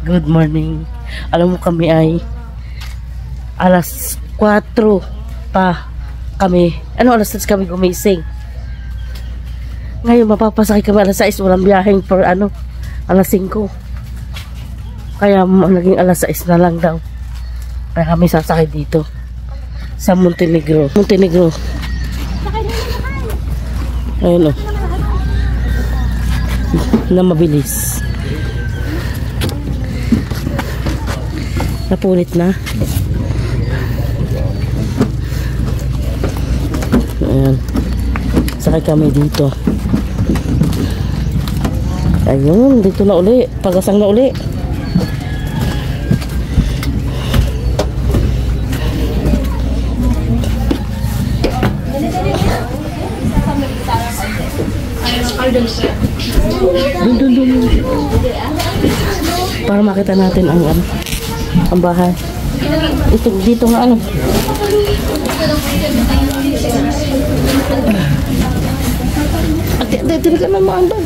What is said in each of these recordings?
Good morning. Alam mo kami ay alas 4 pa kami. Alas 6 kami gumising. Ngayon mapapasakay kami alas 6. Walang biyaheng for alas 5. Kaya naging alas 6 na lang daw. Kaya kami sasakay dito sa Montenegro. Ayun o. Na mabilis. Napunit na. Ayan. Sakay kami dito. Ayun, dito na uli. Pagasang na uli. Dun. Para makita natin ang bahay. Ito dito nga Ate ka na maandang.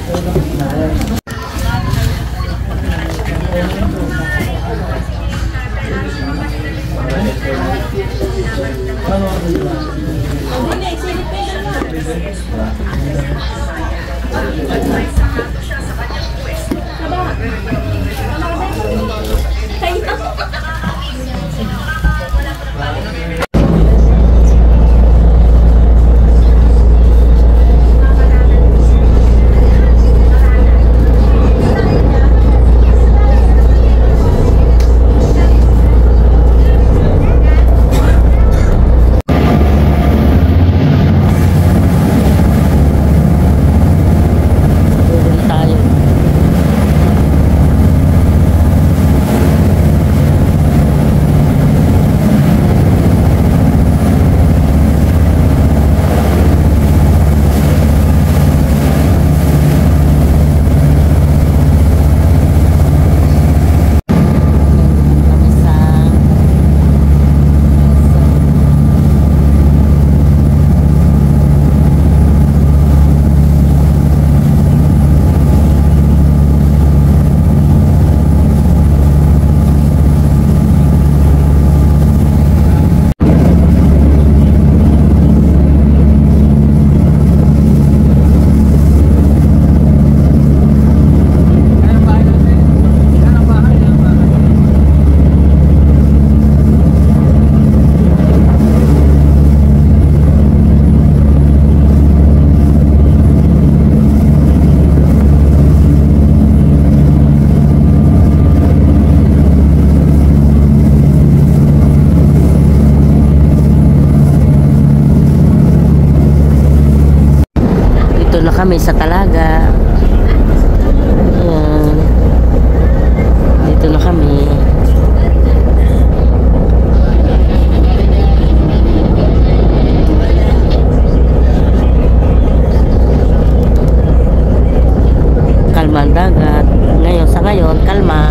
Kami sa Talaga. Ayan. Dito na kami. Kalma ang dagat. Sa ngayon, kalma.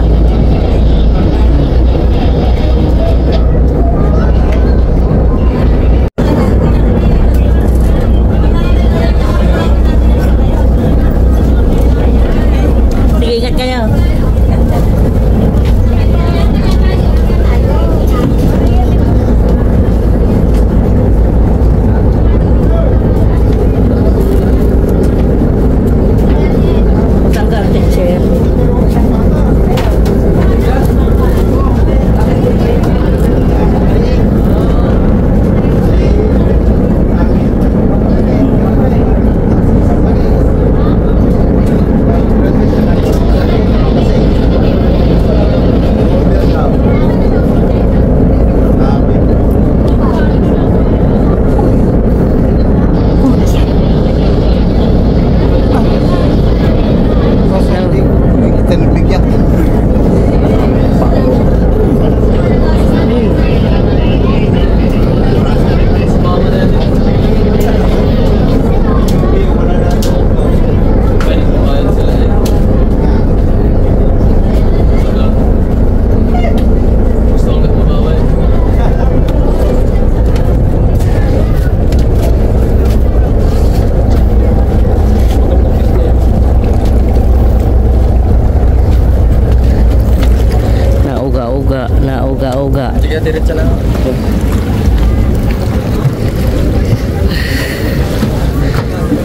Sige, diretso lang.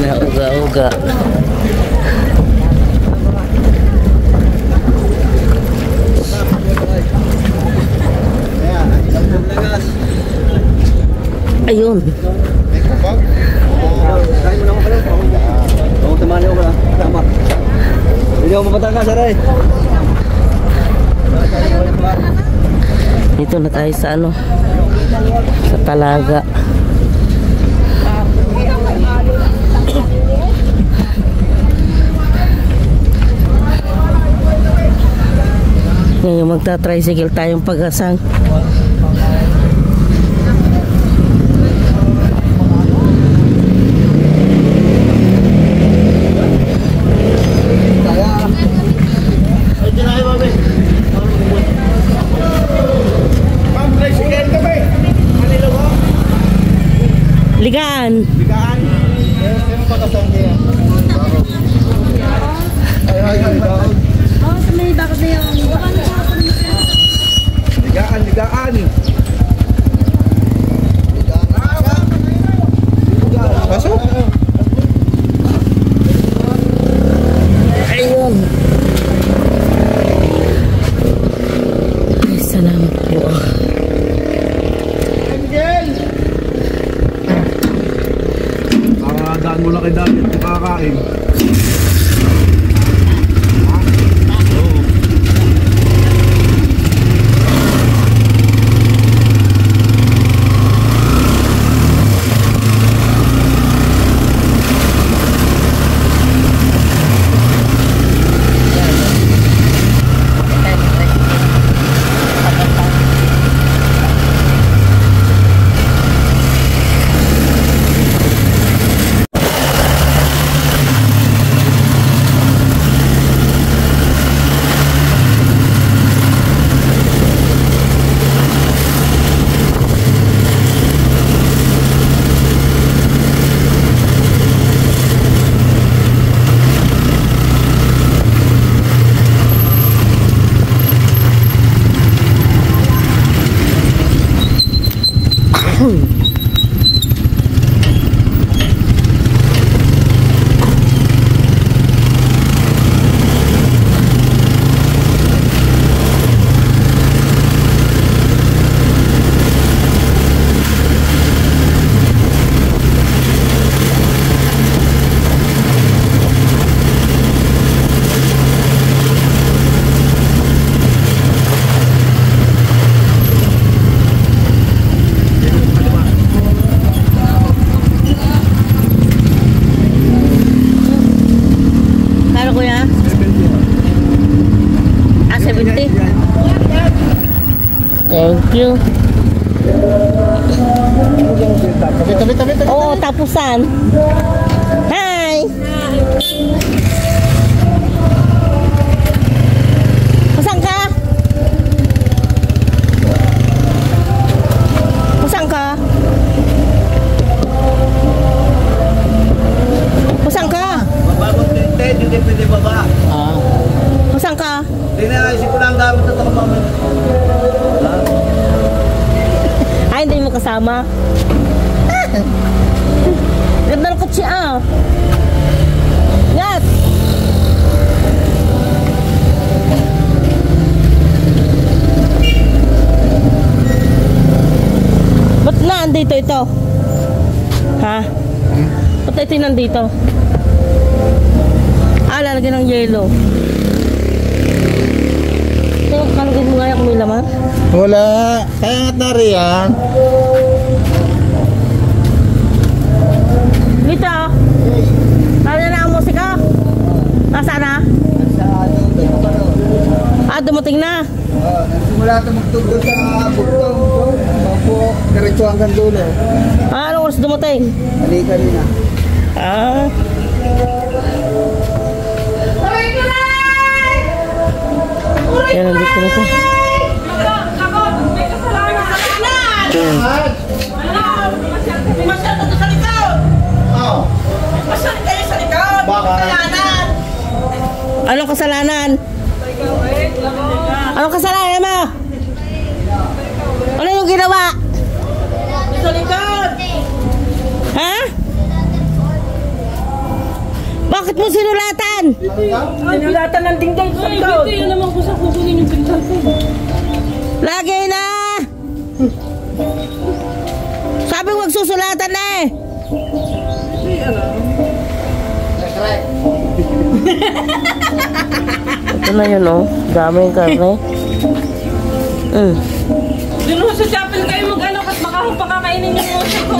Nauga-uga. Ayun. Kain mo na ako pala. Oo, tamali ako pala. Tama. Hindi ako mapatakas, aray. Dito na tayo sa ano, sa Talaga. Ngayon magta-tricycle tayong Pag-asang. Ligaan. Ligaan. Sino Pag-asang kaya? Ay, ligaan. Oh, sa may bakit na yung Ligaan, ligaan. Pasok. Ayun. Ay, salamat po. Daan mo lang kay David kung kakain. Thank you. Tabi. Oo, tapusan. Hi! Pasang ka? Pasang ka? Pasang ka? Mababot din, hindi pwede baba. Pasang ka? Hindi na, isip ko lang gamit na ito mamaya. Ay, hindi mo kasama. Ganda ng kutsi ah. Yat! Ba't na andito ito? Ha? Ba't ito nandito? Ah, lalagyan ng yelo. Ito, kalagyan mo nga kung may laman. Wala. Kaya nga nariyan. Dito. Nariyan na ang musika. Nasaan na? Ah, dumating na. Simula ito magtugtog sa bugtong. Mapo, diretso hanggang dulo. Ah, anong oras dumating? Halika rin na. Ah. Yan, nandito na ito. Masyado to sa likod! Oo. Masyado kayo sa likod! Kasalanan! Anong kasalanan? Anong kasalanan mo? Bakit mo sinulatan? Sinulatan ng dingding sa likod. Hindi yun naman ko sa kukunin yung pinsan ko. Lagay na! Sabi huwag susulatan na eh. Ito na yun oh. Dami yung karne. Dun ho sa chapel kayo mag-ano at makakapakainin yung musik ko.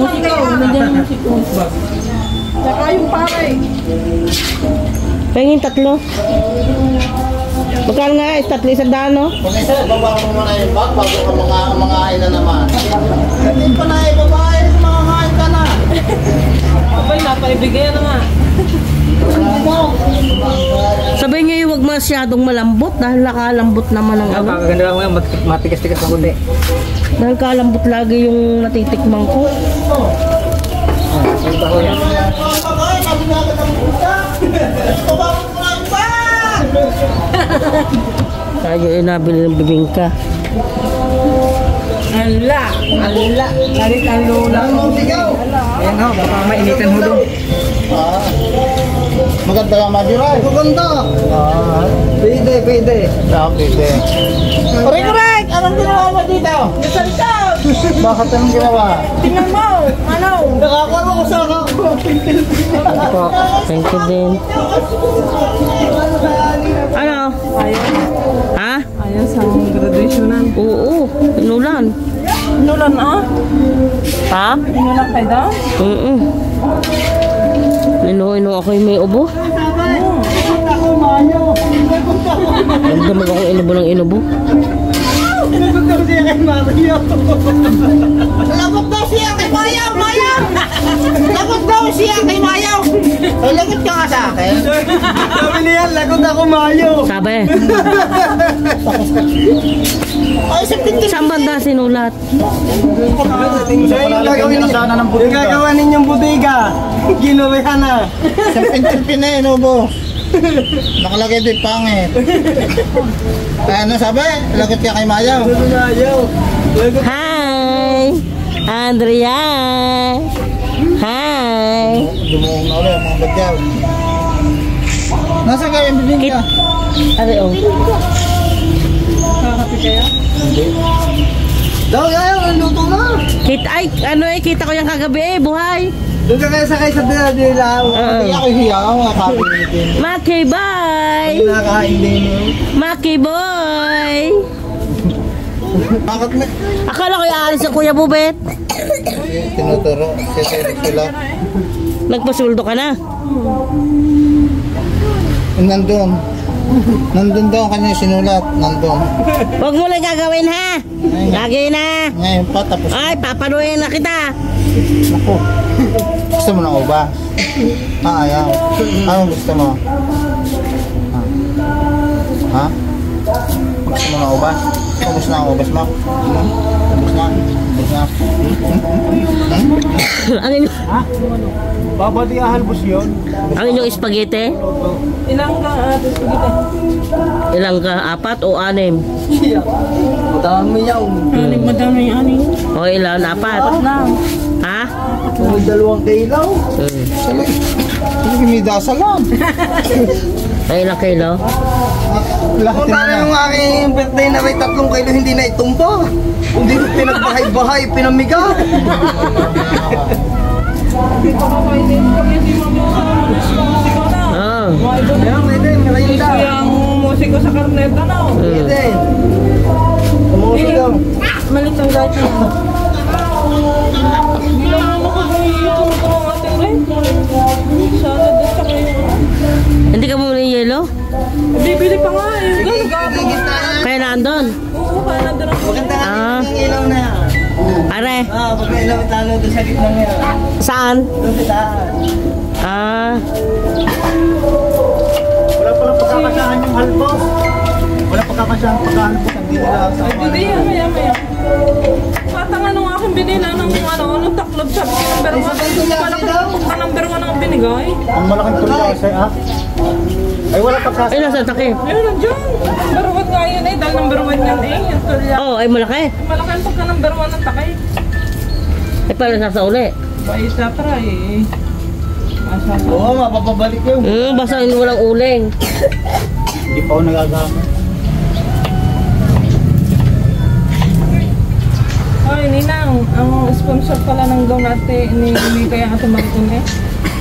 Saka yung pare. Pahingin 3. Magkano nga is 300 no? Kung isa, baba mo muna yung bag bago ka mga kain na naman. Hindi pa na babae, mga kain ka na. Abay, napaibigay na nga. Sabihin niyo yung huwag masyadong malambot dahil nakalambot naman ang ano. Pagkaganda mo yan, matigas-tigas ang kundi. Dahil kalambot lagi yung natitikman ko. Mga kain, sabi nga ka ng puta. Baba mo muna yung bag. Tayo ay nabili ng bibingka. Ala. Lalit ang lola. Ayan ho, baka mainitan ho doon. Maganda yung madiray. Maganda. Pwede. Pwede. Correct! Anong ginawa mo dito? Isang taon. Bakit anong ginawa? Tingnan mo. Ano? Nakakuha mo sa ako. Po, thank you din. Ano? Ha? Ayaw sa graduationan. Oo, inulan. Inulan ah? Ha? Inulan kayo daw? Ino ako yung may ubo. Nagdamag akong inubo ng inubo. Lagot daw siya kay Mayaw! Mayaw! Lagot daw siya kay Mayaw! Ay, lagot ka nga sa akin. Sabi niya, lagot ako Mayo. Sabi, Ay, sa pintin. saan banda sinulat? Yung gagawa ninyong budiga. Ginuwihan na. Sa pintin na yun, ubo. Nakalagay doon, pangit. Ano sabi? Lagot ka kay Mayaw. Mayo. Lagot. Hi! Andrea! Hi! Dumuong na ulit, mga bagyaw. Nasa kayo yung bibingka? Ari oh. Daw, ayaw, ang luto na. Kita ko yung kagabi eh, buhay. Doon ka kaya sakay sa dilaw. Hindi ako hiyaw, mga kapilitin. Maki boy! Nakakain din mo. Maki boy! Bakit na? Akala ko iaalis ang Kuya Bubet. Tinuturo, sila. Nagpasuldo ka na. Nandun. Nandun daw kanya sinulat. Nandun. Huwag mo lang gagawin ha. Lagi na. Ngayon pa, tapos. Ay, papanuhin na kita. Naku. Gusto mo ng ubas? Ayaw. Anong gusto mo? Ha? Gusto mo ng ubas? Ubus na ang ubas mo? Ubus na? Ubus na? Ang inyong, Babati ahalbos yun. ang inyong spaghetti? Ilang ka ate sige. Ilang ka? 4 o 6? Madami yaw. Madami yung ani. O ilan? 4? Na. Ha? May 2 kilaw. Hindi may dasal lang. Ay, ilang kilo? Lahat Kung tayo yung aking birthday na may 3 kilo hindi na itumba. Hindi ko pinagbahay-bahay, pinamiga. Hindi pa kakainin kami hindi mabuhay. Musiko na. Oo. Kaya pwede, makainda. Yung musiko sa karneta na. Pwede. Tumuso daw. Malit ang dati. Hindi lang naman kakainin ito ng ating rin. Sana din sa kayo. Hindi ka bumili ng yelo? Bibili pa nga eh. Gagapang. Kaya nandun? Oo, kaya nandun ako. Maganda nga Ah. yung ilaw na yan. Are, Pag may ilaw talo doon sa gitna niya. saan? Doon sa taas. Ah, Wala palang pagkakasyahan yung halbos. Wala pagkakasyahan pagkahalbos. Hindi nila sa Ay, hindi yan. Maya. Patang anong aking binila ng anong taklob sabi ko number 1. Malaki number 1 ang binigay. Ang malaking tuloy kasi ay wala pagkakasyahan. ay nasa takip. Ayun, nandiyan. Number 1 nga yun eh. Dahil number 1 yan eh. Yung tulya. Oh, ay malaki. Malaki ang pagka number 1 ng takay. Ay pala nasa uli. Baisa para eh. Oo, mapapabalik yun. Basta hindi walang uling. Hindi pa ako nagagamit. Ay, Ninang, ang sponsor pala ng gown natin ni kaya ito Maricon eh.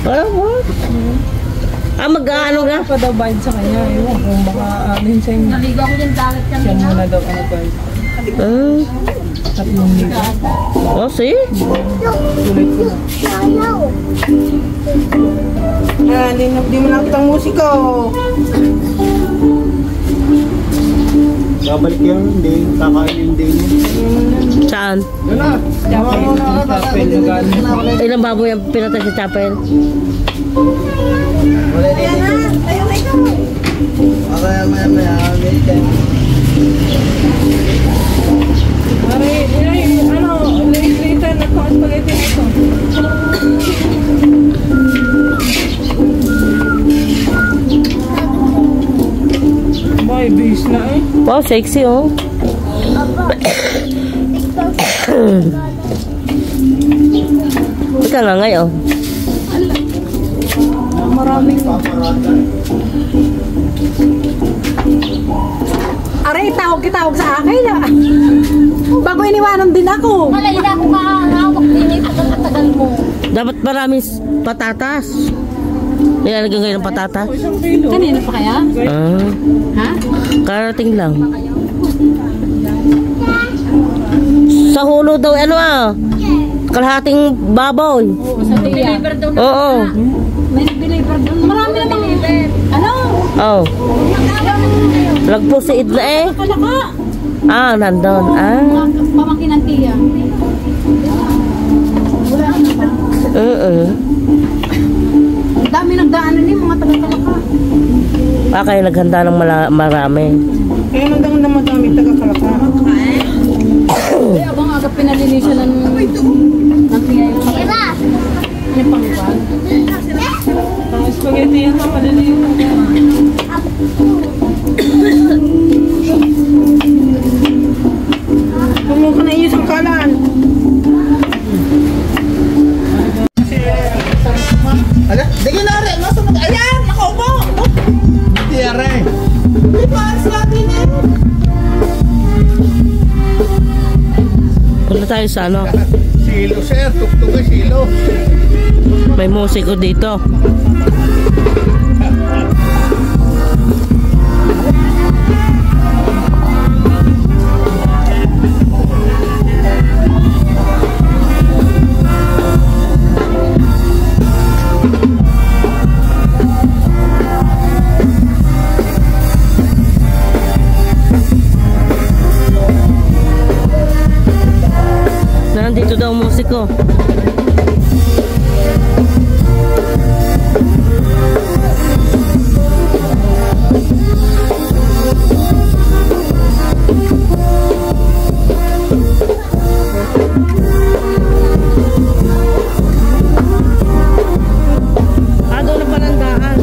What? Mag-ano ka? Pa daw bayad sa kanya. Ewan kung baka alin sa inyo. Naligo ako dyan dagat Siya kanina. muna daw ano bayad. 3,000. Oh, see? Tuloy ko na. Di mo nakita ang musiko. Babalik yun, hindi. Kakain yung day niya. Saan? Yun na. Chapel, magano. Ilang baboy ang pinatay sa chapel? Wala din dito. Okay, maya. Later na po ang spaghetti nito. Boy, bis na eh. Wow, sexy oh. Ika nga ngayon. Maraming. Aray, tawag sa akin. Bago iniwanan din ako. Wala, hindi ako makakahawak din eh. Pagkakatagal mo. Dapat maraming patatas. Nilalagyan kayo ng patatas? Kanina pa kaya? Ha? Karating lang. Sa hulo daw, kalahating baboy. Sa tiya. Oo. May nag-deliver doon. Marami namang ano? Oh. Lagpo si Idna eh. Kalaka. Nandun. Pamangkin ng tiya. Ang dami nagdaanan ni mga taga-kalaka. Kayo naghanda ng marami. Kaya nandang na madami taga-kalaka. Kaya abang agad pinalinisan ng tiya yung Tira! yung pangwag. Ang spaghetti yan na maliliit. Kumuha na iyo sa kalan. Ala, sige na rin. Masunod. Ayan, nakaupo. Hindi rin. Hindi pa, sabi na. Punta tayo sa ano. Silo, sir. Tuktok ay silo. May musiko dito. Nandito daw ang musiko. Doon na palandaan.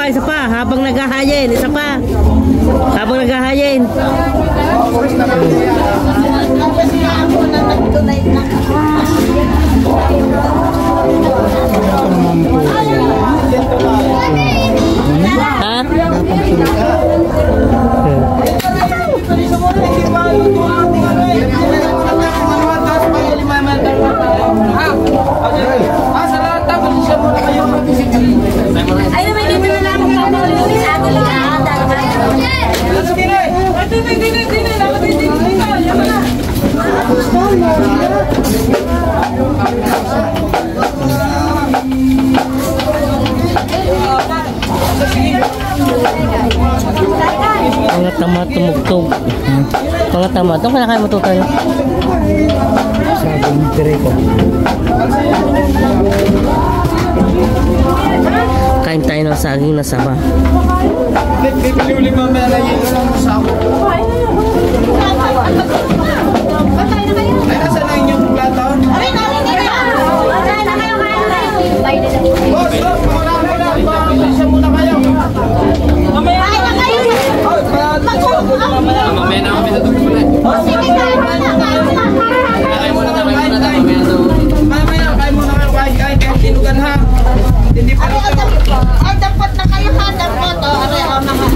isa pa. Habang naghahayin, isa pa. Habang naghahayin. Ha? Ay, may dito na lang ako sa atin lang. Mga tama tumugtog. Mga tama. Itong kinakain mo ito tayo. Sabong direko. Kain tayo ng saging na saba. Bibili mamaya na yun lang sa ako. Ay, nasa na inyong plato? Boss, isa muna kayo. Mamaya na kayo. Mamaya na kami natutulog muna. Kain muna na, kain muna na. Mamaya, kain muna kayo. Kain tinugan ha. Hindi pa rin. Ay, dapat na kayo ha. Dapat. Aray, mga.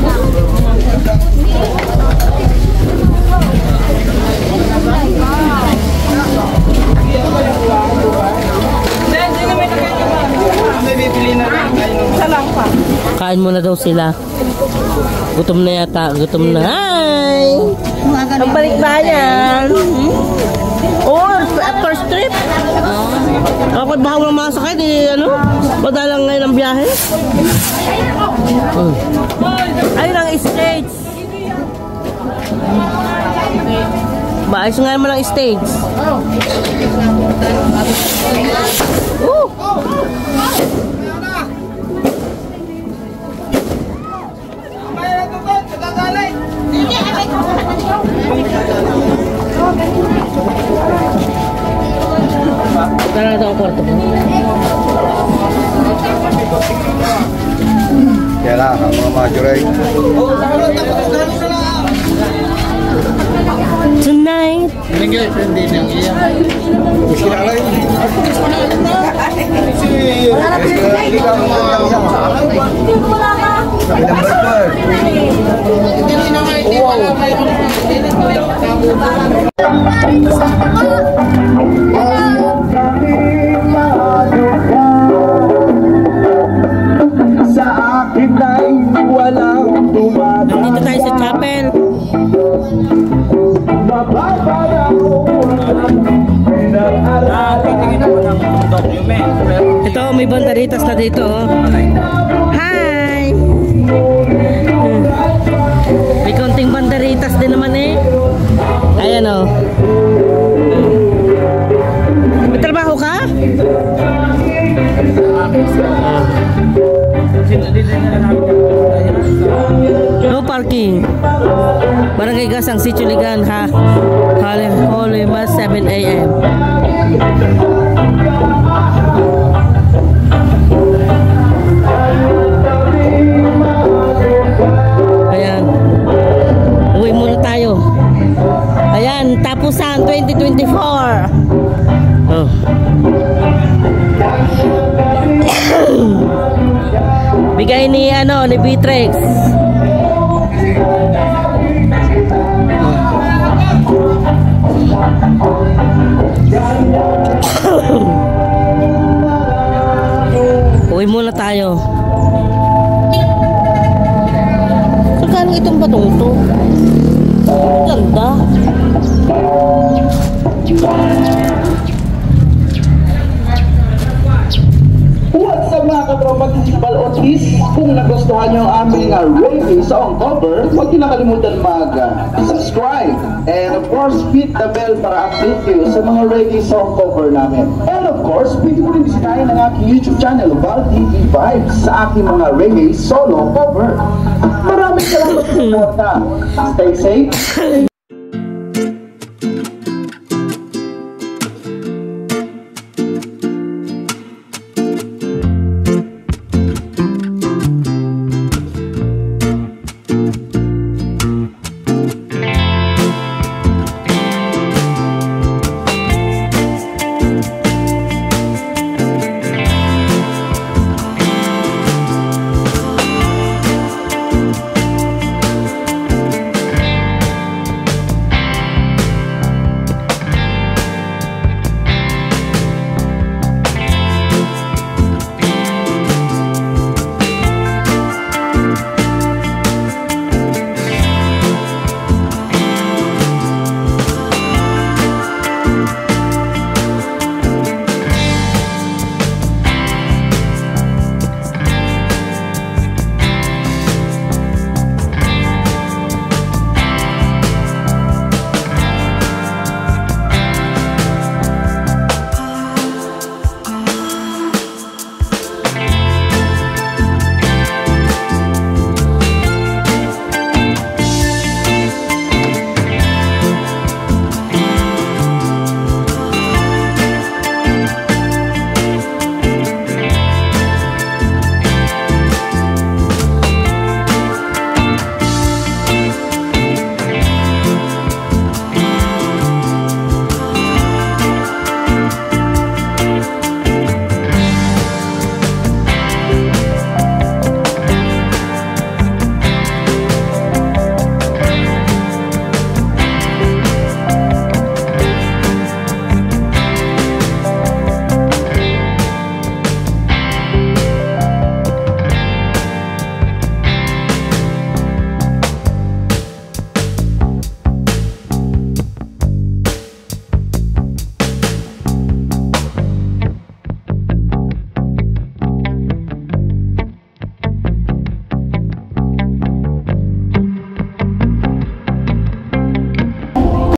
May bibili na lang kayo. Isa lang pa. Kain muna daw sila. Gutom na yata. Gutom na. Hi! Ang balikbayan. Oh, first trip. Ako baka walang masakit. Ano? Madalang ngayon ang biyahe. Ayun ang stage. Maayos nga naman ang stage. Tara ito ang kwarto mo. Kaya lang, ang mga majuray. Tonight. Hindi nang iyan. Gusto na lang. Sa akin ay walang tumatawag. Nandito tayo sa chapel. Ito, may banderitas na dito. Oh. Hi! May konting banderitas din naman eh. Ayan oh. May trabaho ka? No parking. Barangay Gasang, Sitio Ligan, ha? Holy Mass, 7 a.m. Ayan. Uwi muna tayo. Ayan, tapusan 2024. Oh. Bigay ni ni Beatrix. Uwi muna tayo. Saan itong batong to? Ganda. What's up mga katropa Municipal Otis? Kung nagustuhan nyo ang aming reggae song cover, huwag nyo nakalimutan mag-subscribe and of course hit the bell para update kayo sa mga reggae song cover namin. And of course, pwede mo rin bisitahin ang aking YouTube channel, Val TV Vibes, sa aking mga reggae solo cover. Maraming salamat sa suporta. Stay safe.